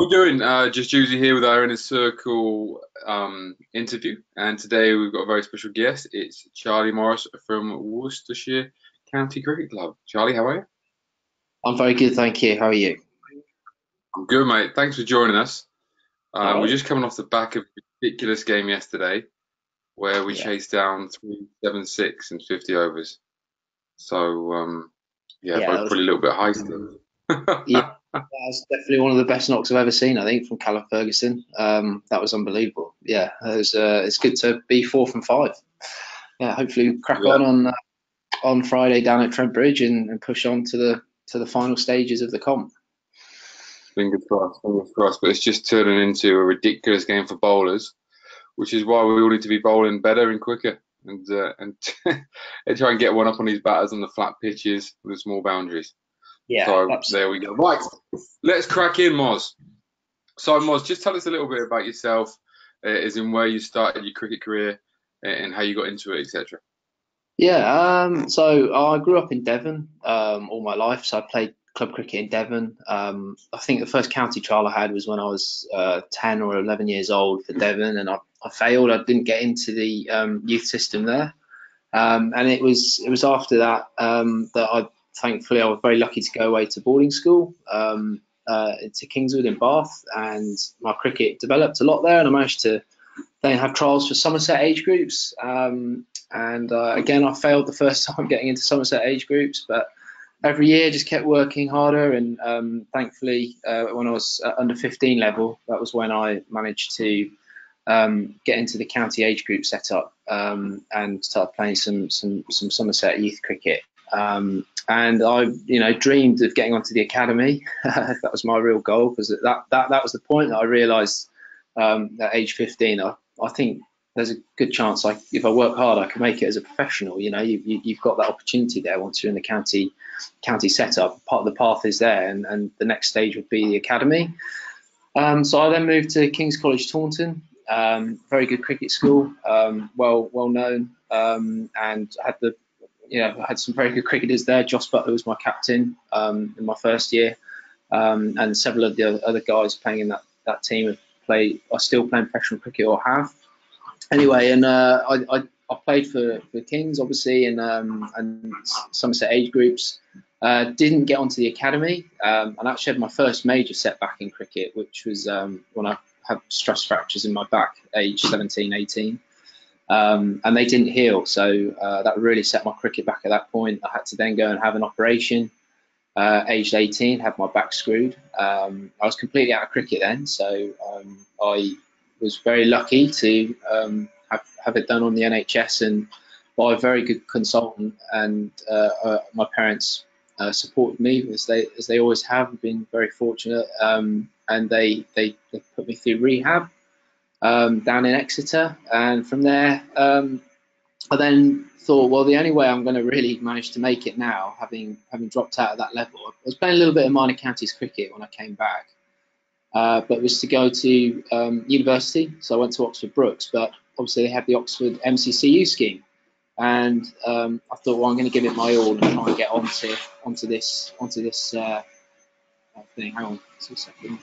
we doing? Just Juicy here with our Inner Circle interview, and today we've got a very special guest. It's Charlie Morris from Worcestershire County Cricket Club. Charlie, how are you? I'm very good, thank you. How are you? I'm good, mate. Thanks for joining us. All We're right. just coming off the back of a ridiculous game yesterday where we Yeah. chased down 376 in 50 overs. So, yeah, Yeah, both probably a little bit high still. yeah, that was definitely one of the best knocks I've ever seen, I think, from Callum Ferguson. That was unbelievable. Yeah, it's good to be 4 from 5. Yeah, hopefully we crack Yeah, on Friday down at Trent Bridge and push on to the final stages of the comp. fingers crossed, fingers crossed. But it's just turning into a ridiculous game for bowlers, which is why we all need to be bowling better and quicker and and try and get one up on these batters on the flat pitches with the small boundaries. Yeah, So there absolutely. we go. Right, let's crack in, Moz. So Moz, just tell us a little bit about yourself, as in where you started your cricket career and how you got into it, etc. Yeah, so I grew up in Devon all my life. So I played club cricket in Devon. I think the first county trial I had was when I was 10 or 11 years old for Devon, and I failed. I didn't get into the youth system there. And it was after that that I was very lucky to go away to boarding school to Kingswood in Bath, and my cricket developed a lot there, and I managed to then have trials for Somerset age groups. And again, I failed the first time getting into Somerset age groups, but every year just kept working harder. And thankfully, when I was at under 15 level, that was when I managed to get into the county age group setup and start playing some Somerset youth cricket. And I, dreamed of getting onto the academy. That was my real goal, because that was the point that I realised at age 15. I think there's a good chance, if I work hard, I can make it as a professional. You've got that opportunity there once you're in the county setup. Part of the path is there, and the next stage would be the academy. So I then moved to King's College Taunton, very good cricket school, well known, and I had some very good cricketers there. Joss Butler was my captain in my first year, and several of the other guys playing in that team are still playing professional cricket or have. Anyway, and I played for Kings, obviously, and Somerset age groups. Didn't get onto the academy, and actually had my first major setback in cricket, which was when I had stress fractures in my back, age 17, 18. And they didn't heal, so that really set my cricket back at that point. I had to then go and have an operation. Aged 18, had my back screwed. I was completely out of cricket then, so I was very lucky to have it done on the NHS and by a very good consultant. And my parents supported me as they always have. Been very fortunate, and they put me through rehab down in Exeter, and from there I then thought, well, the only way I'm going to really manage to make it now, having dropped out at that level, I was playing a little bit of minor counties cricket when I came back, but was to go to university. So I went to Oxford Brookes, but obviously they had the Oxford MCCU scheme, and I thought, well, I'm going to give it my all and try and get onto this thing. Hang on 2 seconds.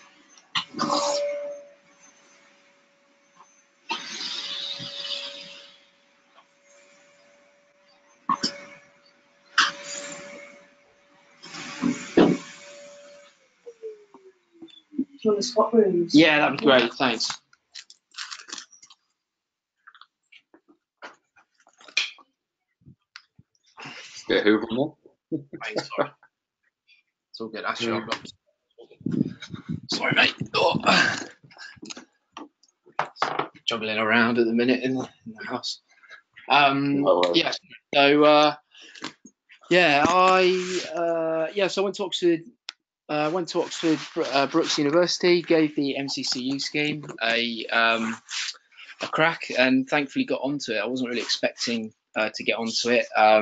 Do you want to swap rooms? Yeah, that'd be great. Thanks. Get who from Thanks, sorry. It's all good. Actually, I've got. Sorry, mate. Oh. Juggling around at the minute in the house. Yeah. So so I went to Oxford. Brookes University. Gave the MCCU scheme a crack, and thankfully got onto it. I wasn't really expecting to get onto it. I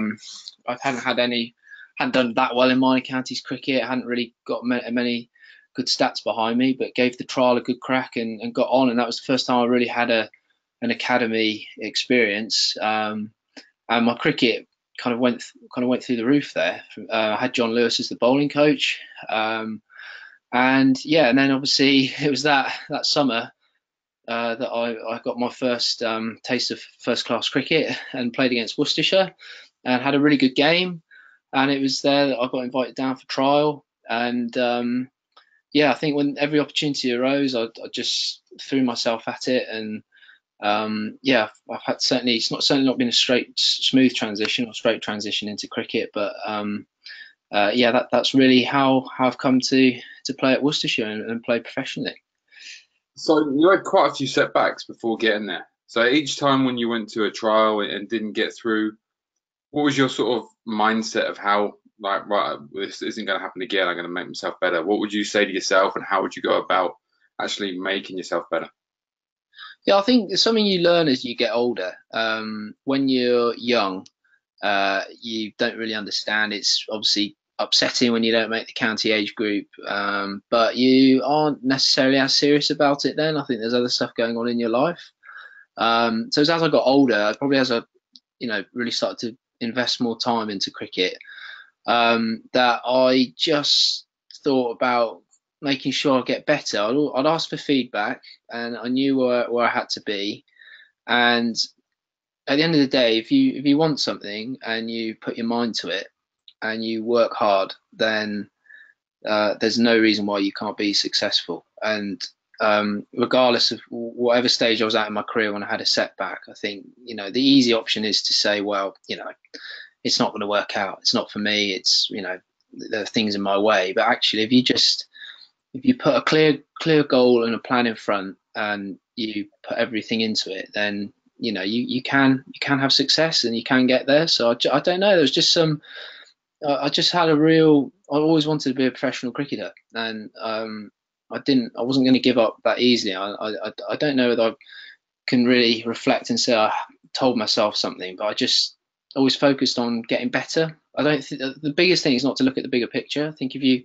hadn't done that well in minor counties cricket. I hadn't really got many good stats behind me, but gave the trial a good crack and got on. And that was the first time I really had an academy experience. And my cricket kind of went through the roof there. I had John Lewis as the bowling coach. And yeah, and then obviously it was that summer that I got my first taste of first class cricket and played against Worcestershire and had a really good game. And it was there that I got invited down for trial. And yeah, I think when every opportunity arose, I just threw myself at it. And yeah, I've had certainly not been a smooth transition or straight transition into cricket, but yeah, that's really how I've come to play at Worcestershire and play professionally. So you had quite a few setbacks before getting there. So each time when you went to a trial and didn't get through, what was your sort of mindset of how, like, right, this isn't going to happen again, I'm going to make myself better? What would you say to yourself, and how would you go about actually making yourself better? Yeah, I think it's something you learn as you get older. When you're young, you don't really understand. It's obviously upsetting when you don't make the county age group, but you aren't necessarily as serious about it then. I think there's other stuff going on in your life. So as I got older, probably as I, really started to invest more time into cricket, that I just thought about making sure I get better. I'd ask for feedback, and I knew where I had to be. And at the end of the day, if you want something and you put your mind to it and you work hard, then there's no reason why you can't be successful. And regardless of whatever stage I was at in my career when I had a setback, I think the easy option is to say, well, it's not going to work out. It's not for me. It's there are things in my way. But actually, if you put a clear goal and a plan in front and you put everything into it, then you can have success and you can get there. So I don't know. There was just some. I just had a real. I always wanted to be a professional cricketer, and I didn't. I wasn't going to give up that easily. I don't know whether I can really reflect and say I told myself something, but I just always focused on getting better. I don't think the biggest thing is not to look at the bigger picture. I think if you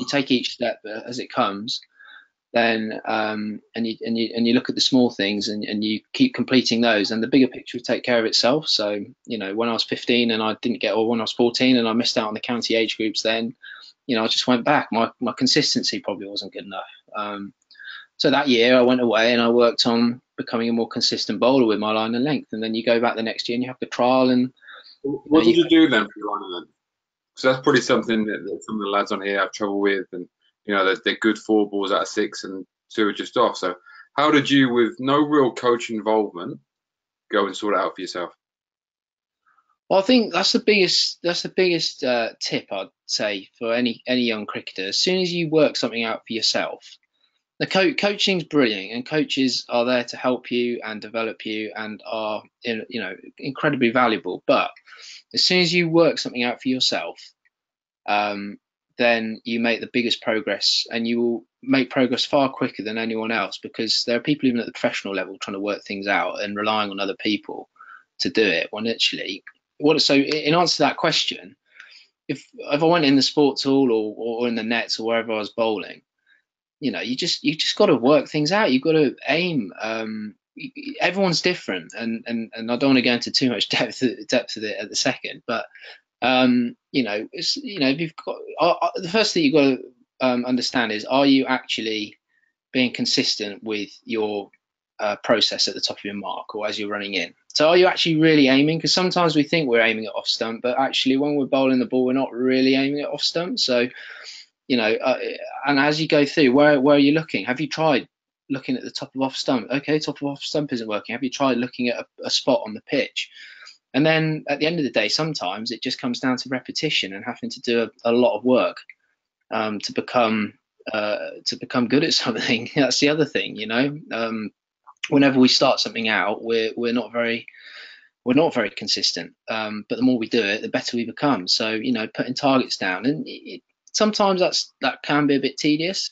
take each step as it comes, then and you look at the small things and you keep completing those, and the bigger picture will take care of itself. So when I was 15 and I didn't get, or when I was 14 and I missed out on the county age groups, then I just went back. My consistency probably wasn't good enough. So that year I went away and I worked on becoming a more consistent bowler with my line and length. And then you go back the next year and you have the trial, and What did you you do then for your running? So that's probably something that some of the lads on here have trouble with, and they're good 4 balls out of 6, and 2 are just off. So how did you, with no real coach involvement, go and sort it out for yourself? Well, I think that's the biggest tip I'd say for any young cricketer. As soon as you work something out for yourself, the coaching's brilliant, and coaches are there to help you and develop you, and are incredibly valuable. But as soon as you work something out for yourself, um, then you make the biggest progress, and you will make progress far quicker than anyone else, because there are people even at the professional level trying to work things out and relying on other people to do it. When actually, so in answer to that question, if I went in the sports hall or in the nets or wherever I was bowling, you just got to work things out. You've got to aim. Everyone's different, and I don't want to go into too much depth of it at the second, but if you've got the first thing you've got to understand is, are you actually being consistent with your process at the top of your mark or as you're running in? So are you actually really aiming? Because sometimes we think we're aiming at off stump, but actually when we're bowling the ball, we're not really aiming at off stump. So and as you go through, where are you looking? Have you tried looking at the top of off stump? Okay, top of off stump isn't working. Have you tried looking at a spot on the pitch? And then at the end of the day, sometimes it just comes down to repetition and having to do a lot of work to become good at something. That's the other thing. Whenever we start something out, we're not very consistent. But the more we do it, the better we become. So putting targets down, and sometimes that can be a bit tedious,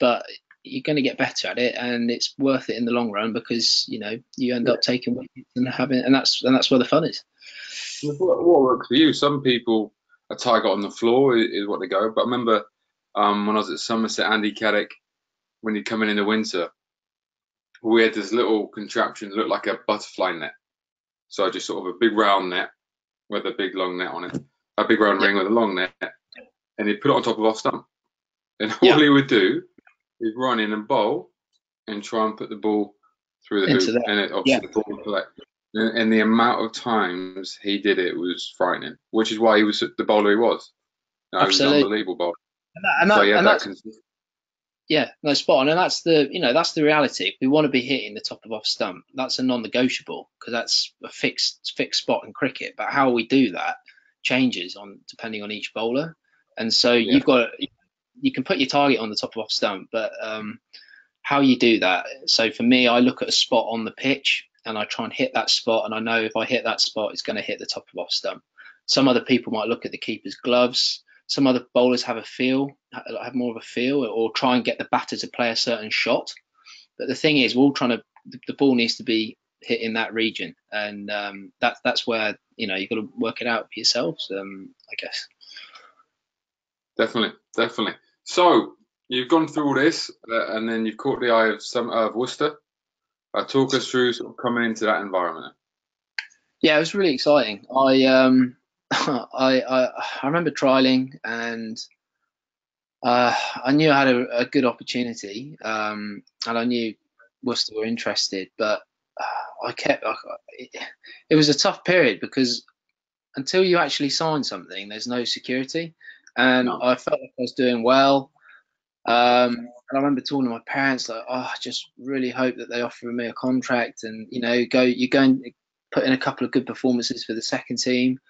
but you're going to get better at it, and it's worth it in the long run, because you end up taking wickets and having, and that's where the fun is. What works for you? Some people, a target on the floor is what they go. But I remember when I was at Somerset, Andy Caddick, when he'd come in the winter, we had this little contraption that looked like a butterfly net. So just sort of a big round net with a big long net on it, a big round Yeah. ring with a long net, and he'd put it on top of off stump. And all Yeah, he would do is run in and bowl and try and put the ball through the into hoop. that. And Yeah, obviously the ball would collect. And the amount of times he did it was frightening, which is why he was the bowler he was. No, he was an absolutely. unbelievable bowler. And that, and And so that, he had and that that's consistency. yeah, no, spot on. And that's that's the reality. We want to be hitting the top of off stump. That's a non-negotiable because that's a fixed spot in cricket. But how we do that changes on depending on each bowler. And so Yeah, you can put your target on the top of off stump, but how you do that. So for me, I look at a spot on the pitch and I try and hit that spot. And I know if I hit that spot, it's going to hit the top of off stump. Some other people might look at the keeper's gloves. Some other bowlers have have more of a feel, or try and get the batter to play a certain shot. But the thing is, we're all trying to. The ball needs to be hit in that region, and that's where you've got to work it out for yourselves. I guess. definitely. So you've gone through all this, and then you've caught the eye of some of Worcester. Talk us through sort of coming into that environment. Yeah, it was really exciting. I remember trialing, and I knew I had a good opportunity, and I knew Worcester were interested, but I kept. It was a tough period because until you actually sign something, there's no security, and No. I felt like I was doing well. And I remember talking to my parents like, oh, I just really hope that they offer me a contract, and you go and put in a couple of good performances for the second team,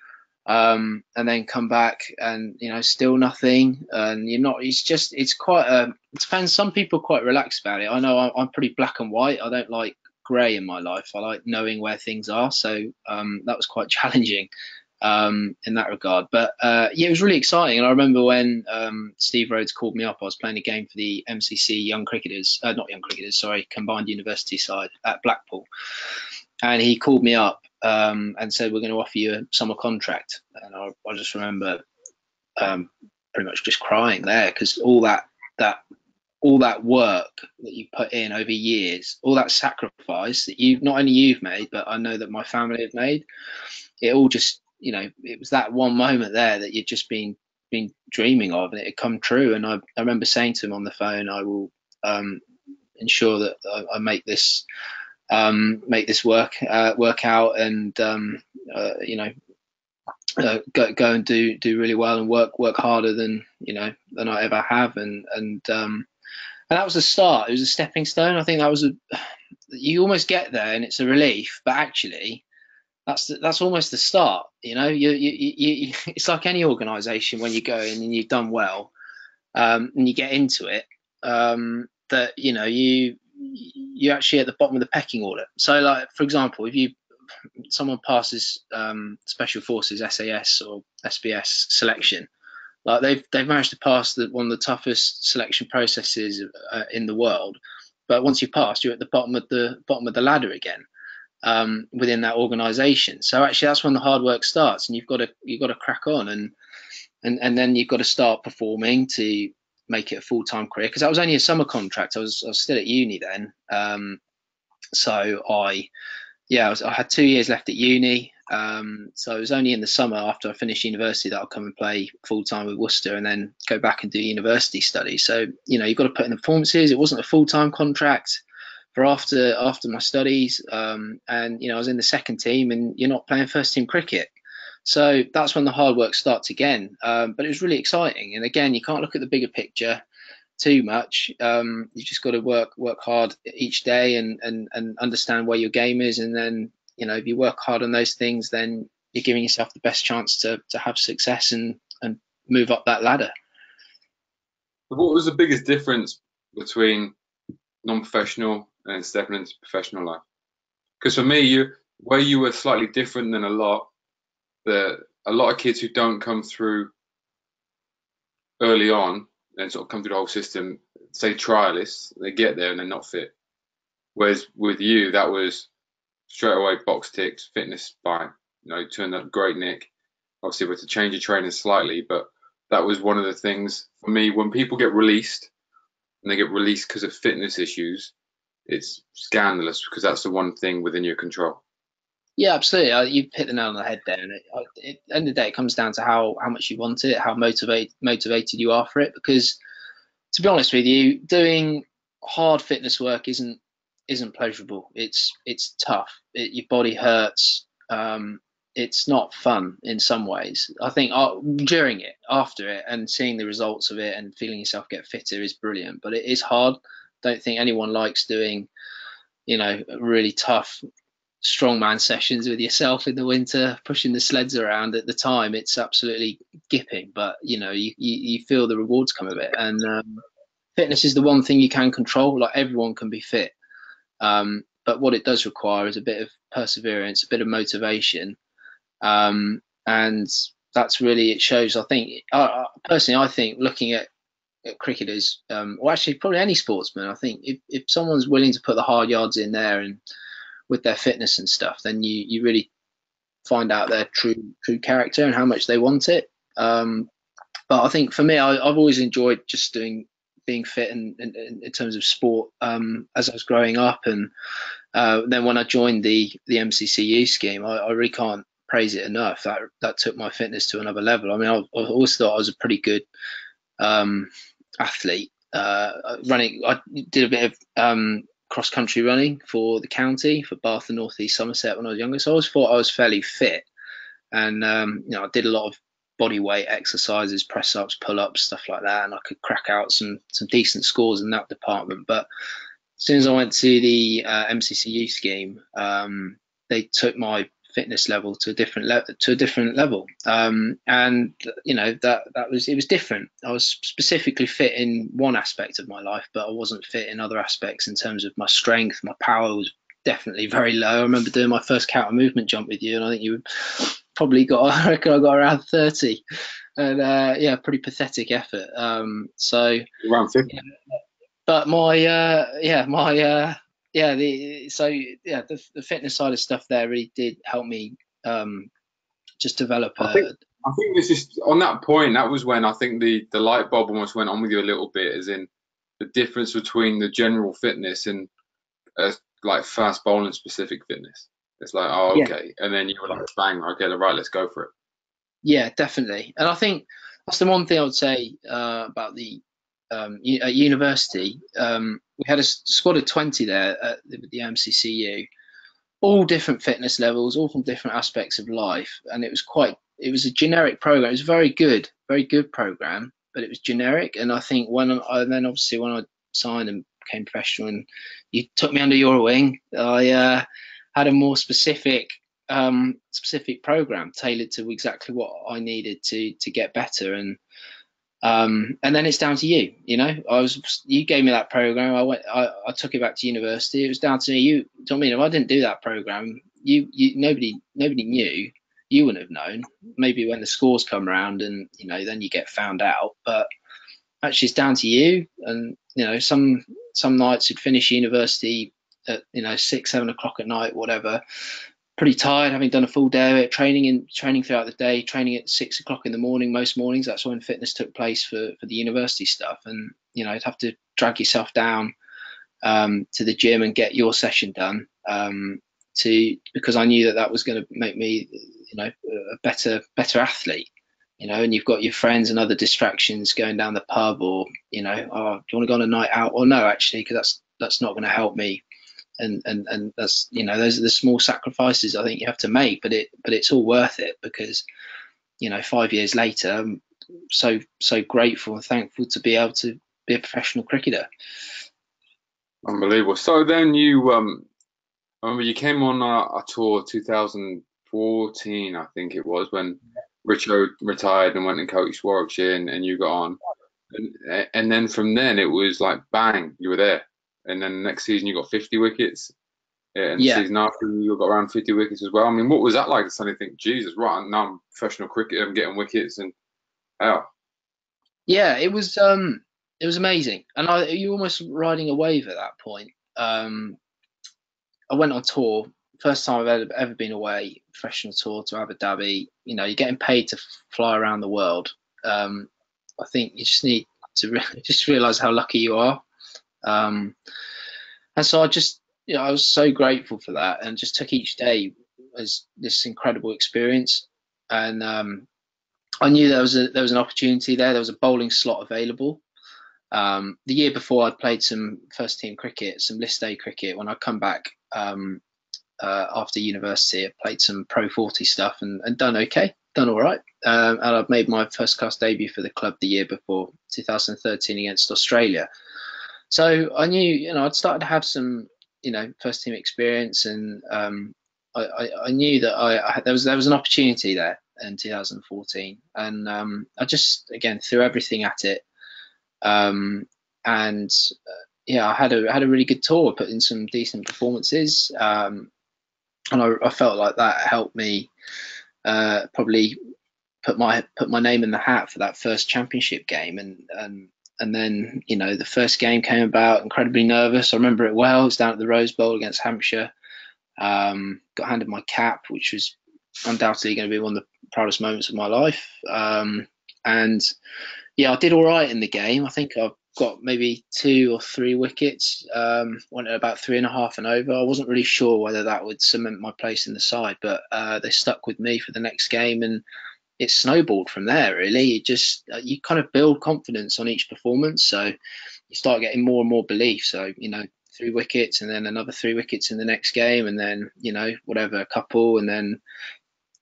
and then come back and still nothing, and you're not. It's quite a. It depends. Some people are quite relaxed about it. I know I'm pretty black and white. I don't like grey in my life. I like knowing where things are. So that was quite challenging in that regard. But yeah, it was really exciting. And I remember when Steve Rhodes called me up. I was playing a game for the MCC Young Cricketers, not Young Cricketers, sorry, Combined University side at Blackpool, and he called me up and said, we're going to offer you a summer contract. And I just remember pretty much just crying there, because all that work that you put in over years, all that sacrifice that not only you've made, but I know that my family have made, it all just, it was that one moment there that you'd just been dreaming of, and it had come true. And I remember saying to him on the phone, I will ensure that I make this work out, and go and do really well, and work harder than I ever have, and that was the start. It was a stepping stone. I think you almost get there and it's a relief, but actually that's almost the start. It's like any organisation when you go in and you've done well, and you get into it, that you actually at the bottom of the pecking order. So, like, for example, if someone passes Special Forces SAS or SBS selection, like they've managed to pass one of the toughest selection processes in the world. But once you pass, you're at the bottom of the ladder again, within that organisation. So actually, that's when the hard work starts, and you've got to crack on, and then you've got to start performing to make it a full-time career. Because that was only a summer contract. I was still at uni then, so I had 2 years left at uni. So it was only in the summer after I finished university that I'll come and play full time with Worcester, and then go back and do university studies. So you've got to put in the performances. It wasn't a full time contract for after my studies, and I was in the second team, and you're not playing first team cricket. So that's when the hard work starts again. But it was really exciting, and again, you can't look at the bigger picture too much. You just got to work hard each day, and understand where your game is, and then if you work hard on those things, then you're giving yourself the best chance to have success and move up that ladder. What was the biggest difference between non-professional and stepping into professional life? Because for me, where you were slightly different than a lot of kids who don't come through early on and sort of come through the whole system, say trialists, they get there and they're not fit. Whereas with you, that was straight away box ticks, fitness fine, turned up great, Nick. Obviously, we had to change your training slightly, but that was one of the things for me. When people get released, and they get released because of fitness issues, it's scandalous, because that's the one thing within your control. Yeah, absolutely. You've hit the nail on the head there. And at the end of the day, it comes down to how much you want it, how motivated you are for it. Because To be honest with you, doing hard fitness work isn't pleasurable. It's tough. Your body hurts. It's not fun in some ways. I think during it, after it, and seeing the results of it and feeling yourself get fitter is brilliant. But it is hard. Don't think anyone likes doing, really tough strongman sessions with yourself in the winter, pushing the sleds around. At the time, it's absolutely gipping, but you feel the rewards come of it. And fitness is the one thing you can control. Like, everyone can be fit, but what it does require is a bit of perseverance, a bit of motivation, and that's really, it shows. I think, personally, I think looking at cricketers, or actually probably any sportsman, I think if someone's willing to put the hard yards in there and with their fitness and stuff, then you really find out their true character and how much they want it. But I think for me, I've always enjoyed just being fit in terms of sport, as I was growing up, and then when I joined the MCCU scheme, I really can't praise it enough. That took my fitness to another level. I mean, I always thought I was a pretty good athlete. Running, I did a bit of cross country running for the county, for Bath and North East Somerset when I was younger. So I always thought I was fairly fit, and I did a lot of body weight exercises, press ups, pull ups, stuff like that, and I could crack out some decent scores in that department. But as soon as I went to the MCCU scheme, they took my fitness level to a different level, and it was different. I was specifically fit in one aspect of my life, but I wasn't fit in other aspects. In terms of my strength, my power was definitely very low. I remember doing my first counter movement jump with you, and I think you probably I reckon I got around 30, and pretty pathetic effort. So Around 50. but the fitness side of stuff there really did help me just develop I think this is on that point. That was when I think the light bulb almost went on with you a little bit, as in the difference between the general fitness and like fast bowling specific fitness. It's like, oh, okay, and then you were like, bang, okay, right, let's go for it. Yeah, definitely. And I think that's the one thing I would say about at university. We had a squad of 20 there at the MCCU, all different fitness levels, all from different aspects of life, and it was a generic program. It was very good program, but it was generic. And I think when I signed and became professional, and you took me under your wing, I had a more specific program tailored to exactly what I needed to get better. And then it's down to you. You gave me that program. I took it back to university. It was down to me. Do you know what I mean? If I didn't do that program, nobody knew. You wouldn't have known. Maybe when the scores come around, and then you get found out. But actually, it's down to you. And some nights you'd finish university at 6, 7 o'clock at night, whatever, pretty tired, having done a full day of it, training throughout the day, training at 6 o'clock in the morning most mornings. That's when fitness took place for the university stuff. And you'd have to drag yourself down to the gym and get your session done, because I knew that was going to make me a better athlete. And you've got your friends and other distractions going down the pub, or oh, do you want to go on a night out? Or no, actually, because that's not going to help me. And that's those are the small sacrifices I think you have to make, but it's all worth it, because 5 years later, I'm so grateful and thankful to be able to be a professional cricketer. Unbelievable. So then you I remember you came on a tour 2014, I think it was, when Richo retired and went and coached Warwickshire, and you got on, and then from then it was like bang, you were there. And then the next season you got 50 wickets, and the season after you got around 50 wickets as well. I mean, what was that like to suddenly think, Jesus, right, now I'm professional cricket, I'm getting wickets, and how? Yeah, it was amazing, and you were almost riding a wave at that point. I went on tour, first time I've ever been away, professional tour to Abu Dhabi. You're getting paid to fly around the world. I think you just need to just realize how lucky you are. And so I was so grateful for that, and just took each day as this incredible experience. And I knew there was an opportunity there. There was a bowling slot available, The year before, I'd played some first team cricket, some list A cricket. When I come back after university, I played some Pro 40 stuff and done okay, done all right. And I've made my first class debut for the club the year before, 2013 against Australia. So I knew, I'd started to have some, first team experience, and I knew that there was an opportunity there in 2014, and I just again threw everything at it, and yeah, I had a really good tour, put in some decent performances, and I felt like that helped me probably put my name in the hat for that first championship game, and then the first game came about, incredibly nervous. I remember it well. It was down at the Rose Bowl against Hampshire. Got handed my cap, which was undoubtedly going to be one of the proudest moments of my life. And yeah, I did all right in the game. I think I've got maybe 2 or 3 wickets. Went at about 3.5 and over. I wasn't really sure whether that would cement my place in the side, but they stuck with me for the next game, and it snowballed from there. Really, it just you kind of build confidence on each performance, so you start getting more and more belief. So 3 wickets, and then another 3 wickets in the next game, and then whatever, a couple, and then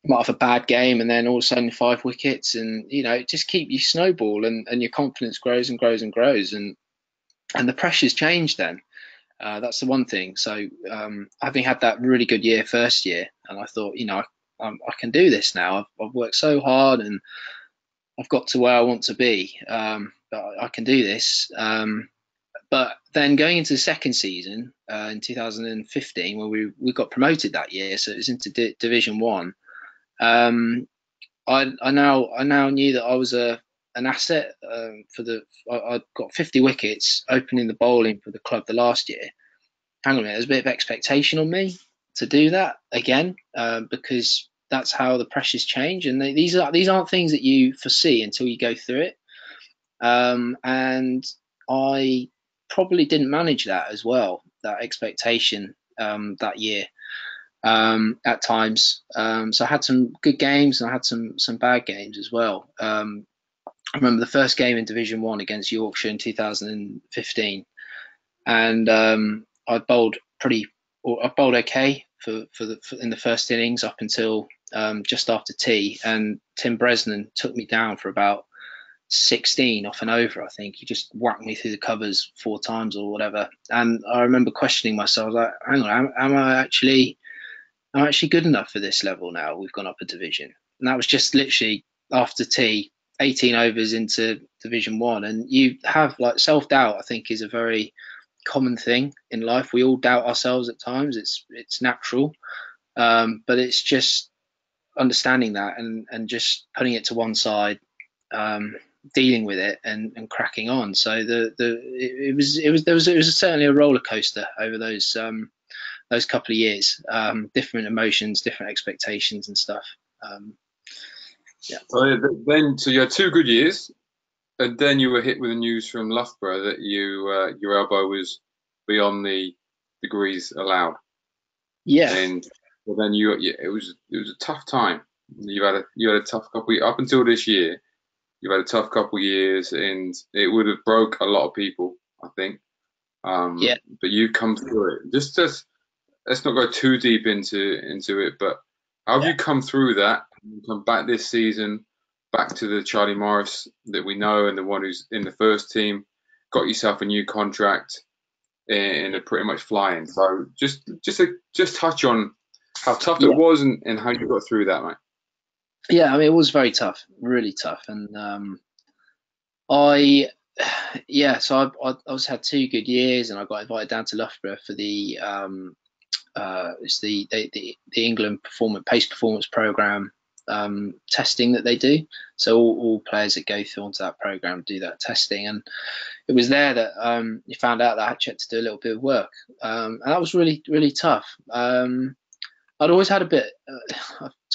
might have a bad game, and then all of a sudden 5 wickets, and just keep you snowball, and your confidence grows and grows and grows, and the pressures change then. That's the one thing. So having had that really good year first year, and I thought I can do this now. I've worked so hard, and I've got to where I want to be. But I can do this. But then going into the second season in 2015, when we got promoted that year, so it was into Division One. I now knew that I was an asset for the. I got 50 wickets opening the bowling for the club the last year. Hang on a minute, there's a bit of expectation on me to do that again, because that's how the pressures change, and these aren't things that you foresee until you go through it. And I probably didn't manage that as well, that expectation that year at times. So I had some good games, and I had some bad games as well. I remember the first game in Division One against Yorkshire in 2015, and I bowled okay in the first innings up until just after tea, and Tim Bresnan took me down for about 16 off and over. I think he just whacked me through the covers 4 times or whatever, and I remember questioning myself, like, hang on, am I actually good enough for this level now? We've gone up a division, and that was just literally after tea, 18 overs into Division One, and you have like self-doubt. I think is a very common thing in life. We all doubt ourselves at times. It's natural, but it's just understanding that and just putting it to one side, dealing with it and cracking on. So it was certainly a roller coaster over those couple of years, different emotions, different expectations and stuff. Yeah. So you had 2 good years, and then you were hit with the news from Loughborough that your elbow was beyond the degrees allowed. Yeah. And then it was a tough time. You had a tough couple up until this year. You've had a tough couple of years, and it would have broke a lot of people, I think. Yeah. But you come through it. Just let's not go too deep into it, but how have you come through that and come back this season, back to the Charlie Morris that we know and the one who's in the first team, got yourself a new contract and are pretty much flying. So just touch on how tough it was and how you got through that, mate. Yeah, I mean, it was very tough, really tough, and so I also had 2 good years, and I got invited down to Loughborough for the it's the England pace performance program testing that they do. So all players that go through onto that program do that testing, and it was there that you found out that I had to do a little bit of work, and that was really, really tough. I'd always had a bit.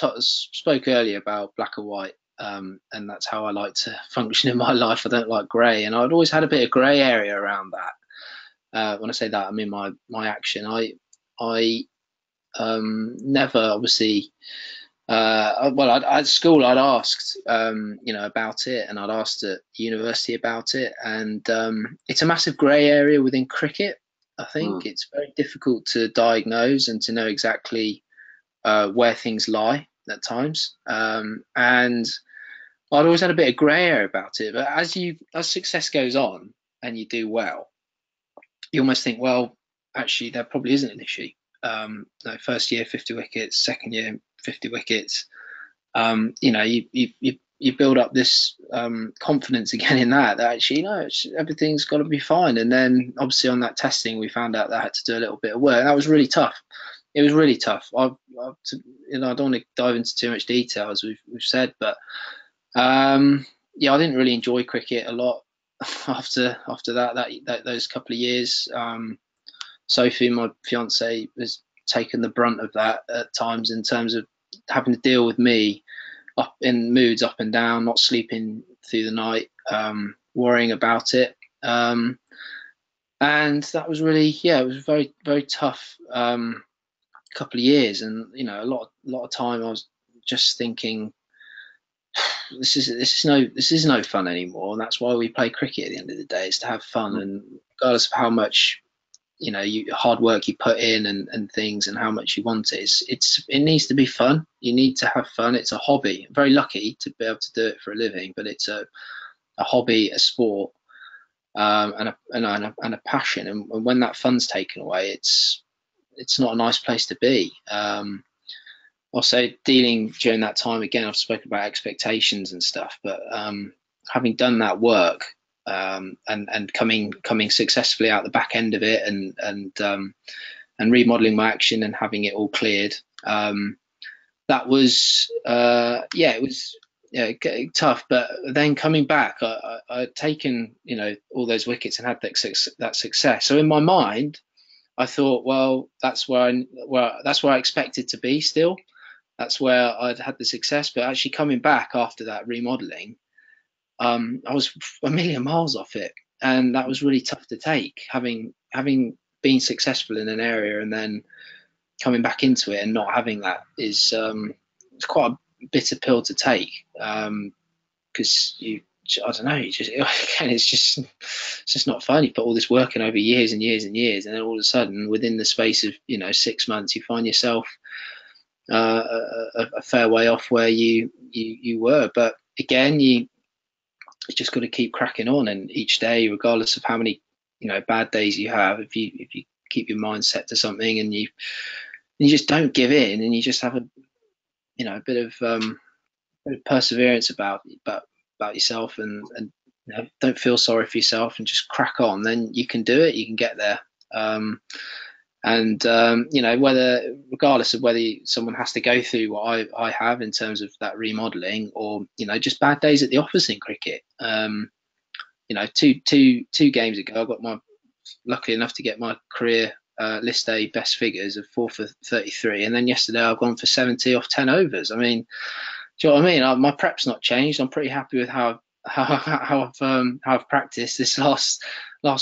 I spoke earlier about black and white, and that's how I like to function in my life. I don't like grey, and I'd always had a bit of grey area around that. When I say that, I mean my action. I never obviously Well, at school, I'd asked, about it, and I'd asked at university about it, and it's a massive grey area within cricket. I think Mm. it's very difficult to diagnose and to know exactly where things lie at times. And I'd always had a bit of grey area about it, but as success goes on and you do well, you almost think, well, actually, there probably isn't an issue. No, first year 50 wickets, second year 50 wickets. You build up this confidence again in that actually, everything's got to be fine. And then obviously on that testing, we found out that I had to do a little bit of work. And that was really tough. It was really tough. I don't want to dive into too much detail as we've said, but yeah, I didn't really enjoy cricket a lot after those couple of years. Sophie, my fiance, has taken the brunt of that at times in terms of having to deal with me up in moods up and down, not sleeping through the night, worrying about it. And that was really, yeah, it was a very, very tough couple of years. And, a lot of time I was just thinking, this is no fun anymore. And that's why we play cricket at the end of the day, is to have fun. And regardless of how much hard work you put in and things, and how much you want it, it needs to be fun. You need to have fun. It's a hobby. I'm very lucky to be able to do it for a living, but it's a hobby, a sport, and a passion. And when that fun's taken away, it's not a nice place to be. Also dealing during that time, again, I've spoken about expectations and stuff, but having done that work, and coming successfully out the back end of it, and remodeling my action and having it all cleared, that was it was tough. But then coming back, I'd taken all those wickets and had that success. So in my mind, I thought, well, that's where I expected to be still. That's where I'd had the success. But actually coming back after that remodeling, I was a million miles off it, and that was really tough to take. Having been successful in an area and then coming back into it and not having that is it's quite a bitter pill to take, because I don't know, it's just not fun. You put all this work in over years and years and years, and then all of a sudden, within the space of 6 months, you find yourself a fair way off where you were. But again, you just got to keep cracking on, and each day, regardless of how many bad days you have, if you keep your mind set to something, and you just don't give in, and you just have a bit of perseverance about yourself, and don't feel sorry for yourself, and just crack on, then you can do it. You can get there. Regardless of whether someone has to go through what I have in terms of that remodeling, or just bad days at the office in cricket. Two games ago, I got lucky enough to get my career list A best figures of 4 for 33, and then yesterday I've gone for 70 off 10 overs. I mean, do you know what I mean? My prep's not changed. I'm pretty happy with how I've practiced this last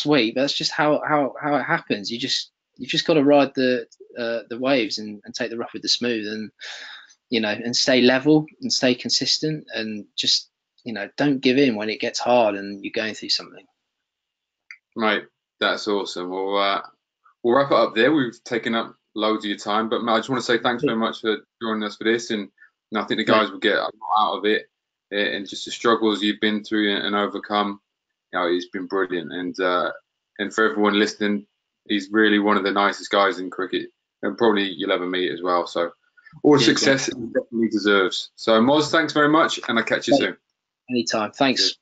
week. But that's just how it happens. You've just got to ride the waves, and take the rough with the smooth, and and stay level and stay consistent, and just don't give in when it gets hard and you're going through something. Mate, that's awesome. We'll wrap it up there. We've taken up loads of your time, but Matt, I just want to say thanks very much for joining us for this, and I think the guys will get a lot out of it, and just the struggles you've been through and overcome. It's been brilliant, and for everyone listening, he's really one of the nicest guys in cricket, and probably you'll ever meet as well. So all the success he definitely deserves. So Moz, thanks very much, and I'll catch you soon. Anytime. Thanks. Cheers.